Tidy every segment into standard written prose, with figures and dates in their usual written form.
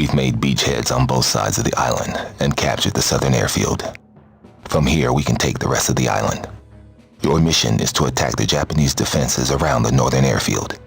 We've made beachheads on both sides of the island and captured the southern airfield. From here, we can take the rest of the island. Your mission is to attack the Japanese defenses around the northern airfield.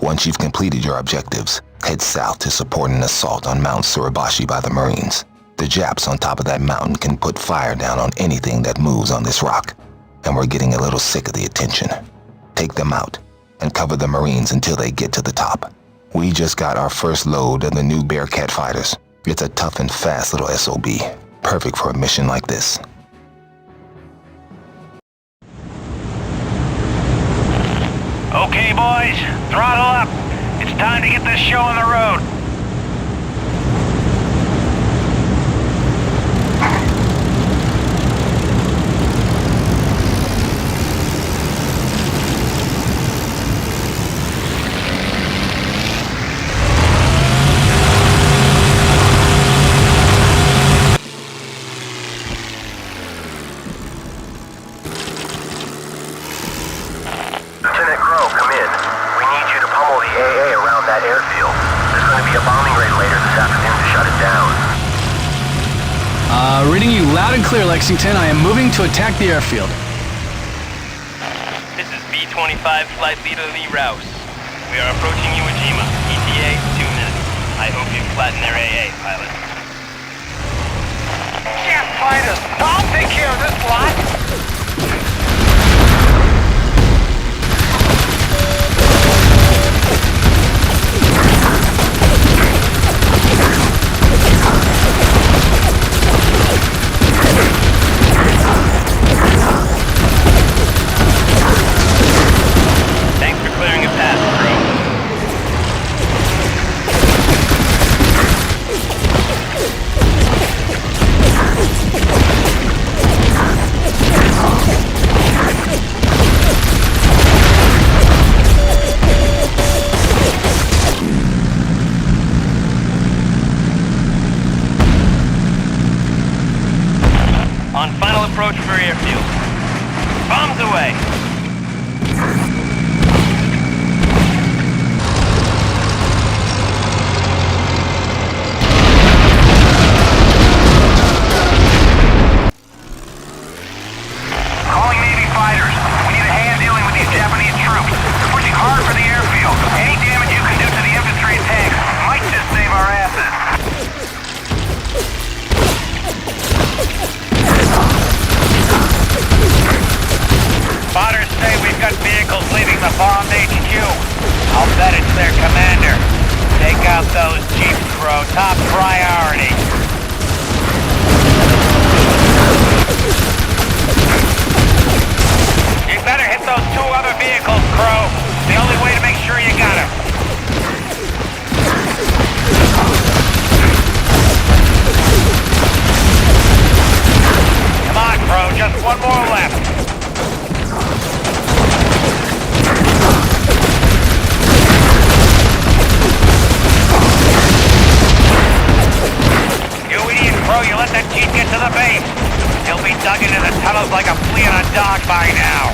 Once you've completed your objectives, head south to support an assault on Mount Suribashi by the Marines. The Japs on top of that mountain can put fire down on anything that moves on this rock, and we're getting a little sick of the attention. Take them out and cover the Marines until they get to the top. We just got our first load of the new Bearcat fighters. It's a tough and fast little SOB, perfect for a mission like this. Okay, boys, throttle up. It's time to get this show on the road. Airfield. There's going to be a bombing raid later this afternoon to shut it down. Reading you loud and clear, Lexington. I am moving to attack the airfield. This is B-25 Flight Leader Lee Rouse. We are approaching you at Jima. ETA 2 minutes. I hope you flatten their AA, pilot. Jet fighters! I'll take care of this lot! Thanks for clearing a path, bro. On final approach for airfield. Bombs away! Calling Navy fighters. We need a hand dealing with these Japanese troops. They're pushing hard for the airfield. Any damage you can do to the infantry and tanks might just save our asses. Spotters say we've got vehicles leaving the bombed HQ. I'll bet it's their commander. Take out those jeeps, Crow. Top priority. You better hit those 2 other vehicles, Crow. The only way to make sure you got them. Come on, Crow. Just one more left. You idiot, Crow. You let that jeep get to the base. He'll be dug into the tunnels like a flea on a dog by now.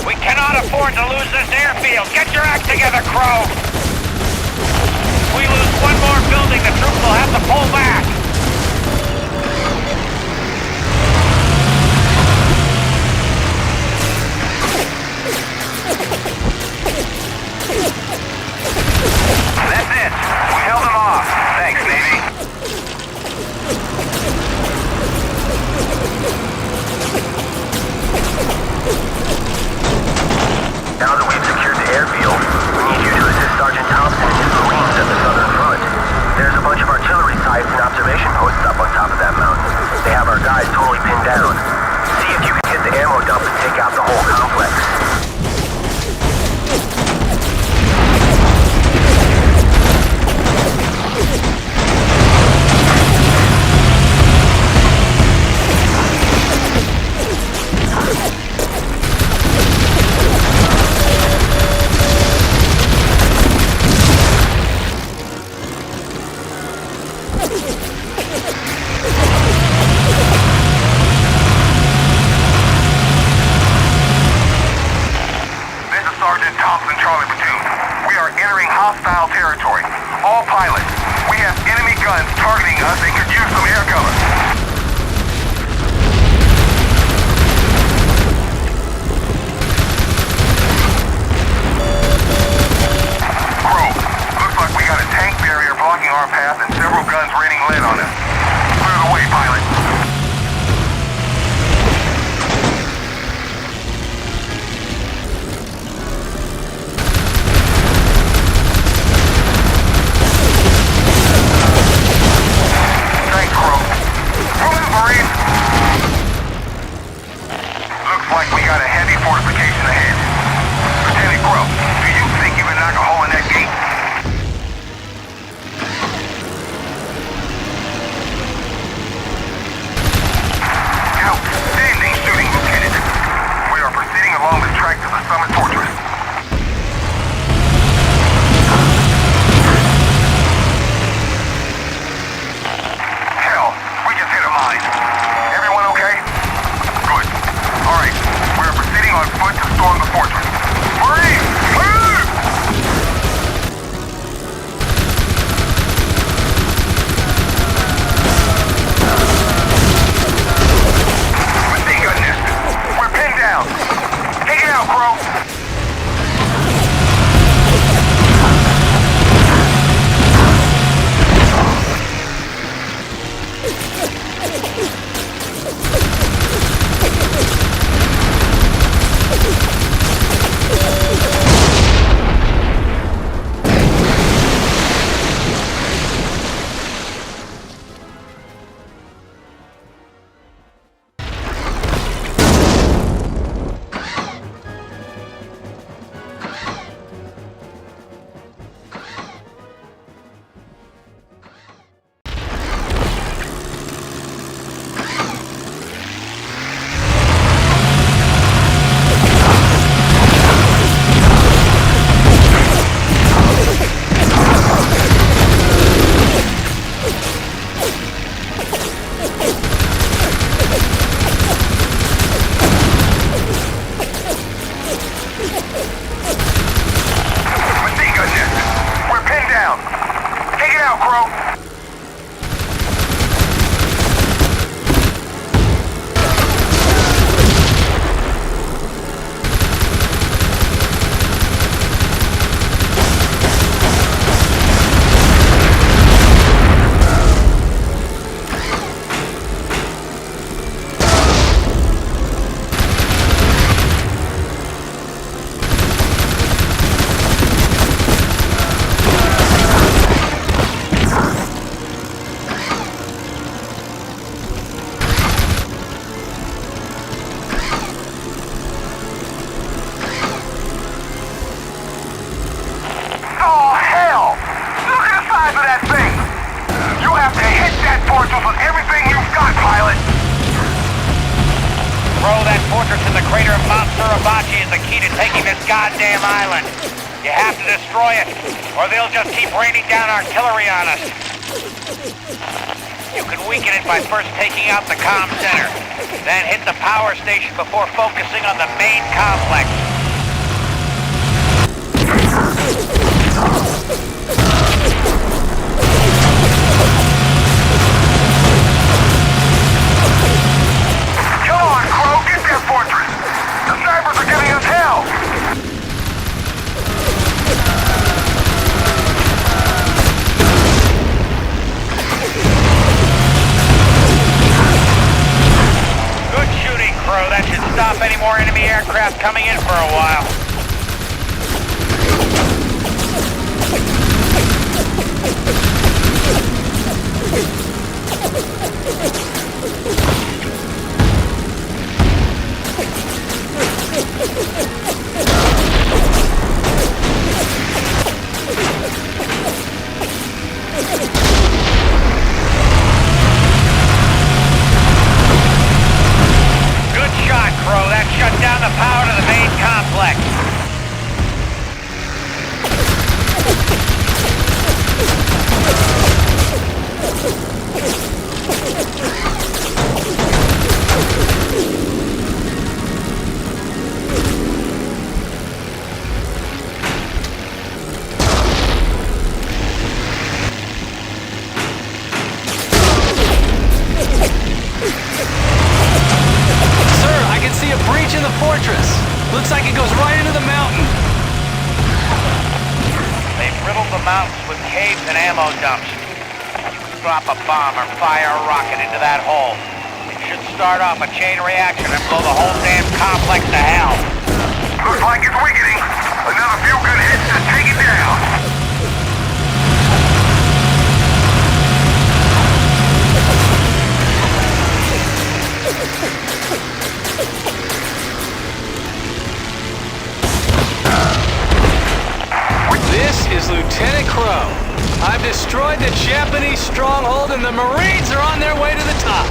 We cannot afford to lose this airfield. Get your act together, Crow. If we lose one more building, the troops will have to pull back. That's it. We held them off. Thanks, Navy. Now that we've secured the airfield, we need you to assist Sergeant Thompson and his Marines at the southern front. There's a bunch of artillery sites and observation posts up on top of that mountain. They have our guys totally pinned down. See if you can hit the ammo dump and take out the whole complex. on foot to storm the fortress. Marines, move! Machine gun nested. We're pinned down. Take it out, Crow. Goddamn island. You have to destroy it, or they'll just keep raining down artillery on us. You can weaken it by first taking out the comm center, then hit the power station before focusing on the main complex. Come on, Crow, get that fortress! The snipers are giving us hell! Good shooting, Crow. That should stop any more enemy aircraft coming in for a while. Good shot, Crow. That shut down the power to the main complex. Looks like it goes right into the mountain. They've riddled the mountains with caves and ammo dumps. You can drop a bomb or fire a rocket into that hole. It should start off a chain reaction and blow the whole damn complex to hell. Looks like it's weakening. Another few good hits to take it down. This is Lieutenant Crow. I've destroyed the Japanese stronghold and the Marines are on their way to the top.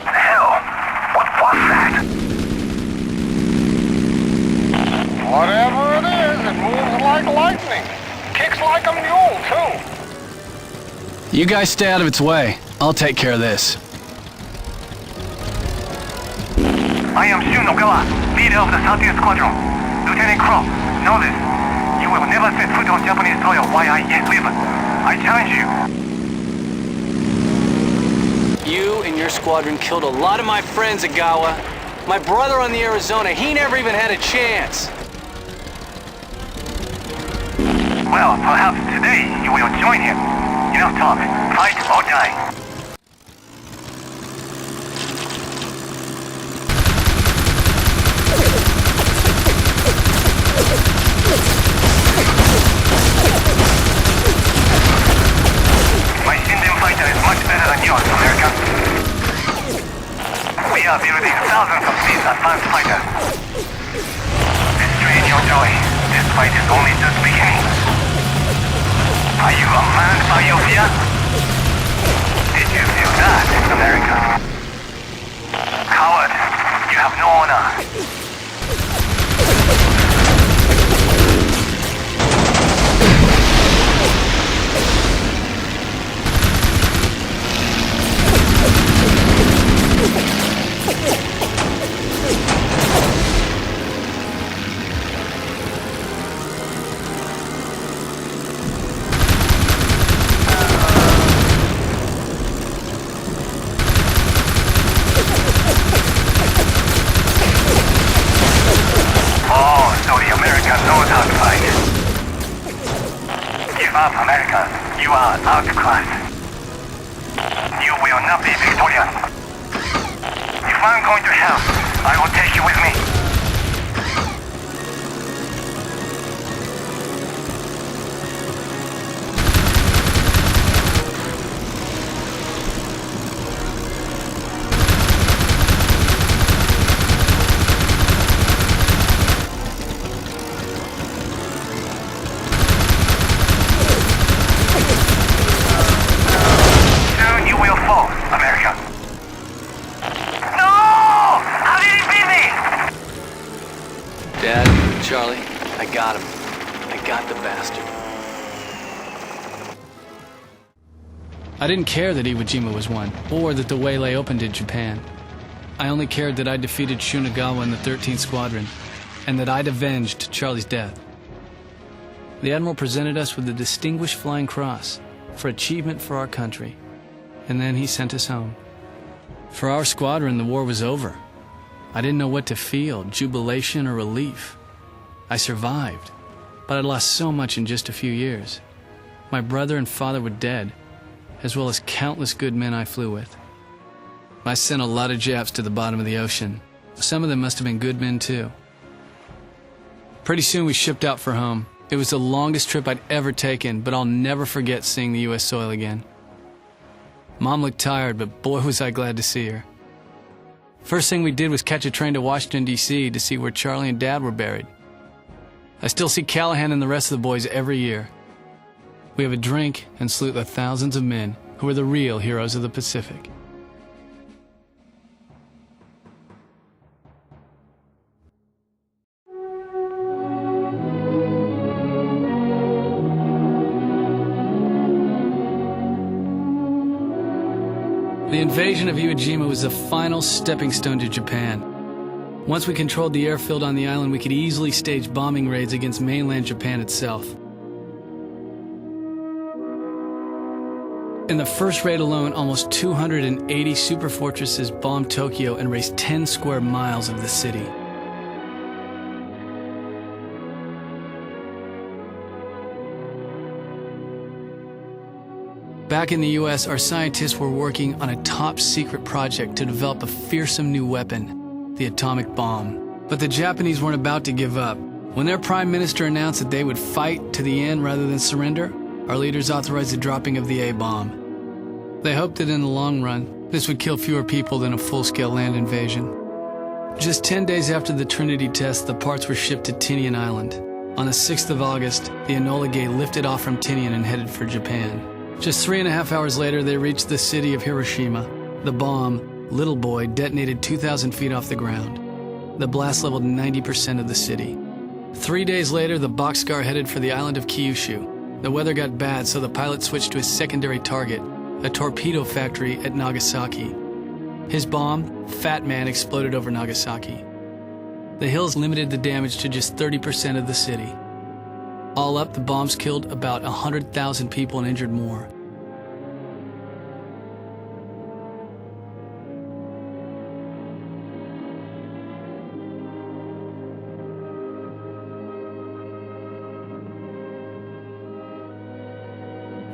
Hell, what was that? Whatever it is, it moves like like lightning. Kicks like a mule, too. You guys stay out of its way. I'll take care of this. I am Shunogawa, leader of the Southeast Squadron. Lieutenant Crow, know this. You will never set foot on Japanese soil while I yet live. I challenge you. You and your squadron killed a lot of my friends, Agawa. My brother on the Arizona, he never even had a chance. Well, perhaps today you will join him. Enough talk. Fight or die. My Shinden fighter is much better than yours, American. We are building thousands of these advanced fighters. Restrain your joy. This fight is only just beginning. Are you unmanned by your fear? Did you feel that, America? Coward, you have no honor. America, you are outclassed. You will not be victorious. If I'm going to hell, I will take you with me. Charlie, I got him. I got the bastard. I didn't care that Iwo Jima was won, or that the way lay open to Japan. I only cared that I defeated Shunagawa in the 13th Squadron, and that I'd avenged Charlie's death. The Admiral presented us with the Distinguished Flying Cross for achievement for our country, and then he sent us home. For our squadron, the war was over. I didn't know what to feel, jubilation or relief. I survived, but I'd lost so much in just a few years. My brother and father were dead, as well as countless good men I flew with. I sent a lot of Japs to the bottom of the ocean. Some of them must have been good men too. Pretty soon we shipped out for home. It was the longest trip I'd ever taken, but I'll never forget seeing the U.S. soil again. Mom looked tired, but boy was I glad to see her. First thing we did was catch a train to Washington, D.C. to see where Charlie and Dad were buried. I still see Callahan and the rest of the boys every year. We have a drink and salute the thousands of men who are the real heroes of the Pacific. The invasion of Iwo Jima was the final stepping stone to Japan. Once we controlled the airfield on the island, we could easily stage bombing raids against mainland Japan itself. In the first raid alone, almost 280 superfortresses bombed Tokyo and razed 10 square miles of the city. Back in the US, our scientists were working on a top-secret project to develop a fearsome new weapon, the atomic bomb. But the Japanese weren't about to give up. When their prime minister announced that they would fight to the end rather than surrender, our leaders authorized the dropping of the A-bomb. They hoped that in the long run, this would kill fewer people than a full-scale land invasion. Just 10 days after the Trinity test, the parts were shipped to Tinian Island. On the 6th of August, the Enola Gay lifted off from Tinian and headed for Japan. Just 3.5 hours later, they reached the city of Hiroshima. The bomb, Little Boy, detonated 2,000 feet off the ground. The blast leveled 90% of the city. 3 3 days later, the boxcar headed for the island of Kyushu. The weather got bad, so the pilot switched to his secondary target, a torpedo factory at Nagasaki. His bomb, Fat Man, exploded over Nagasaki. The hills limited the damage to just 30% of the city. All up, the bombs killed about 100,000 people and injured more.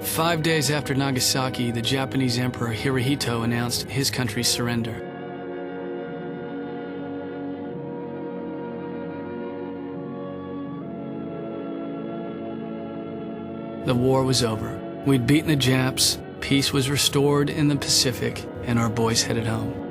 Five days after Nagasaki, the Japanese Emperor Hirohito announced his country's surrender. The war was over. We'd beaten the Japs, peace was restored in the Pacific, and our boys headed home.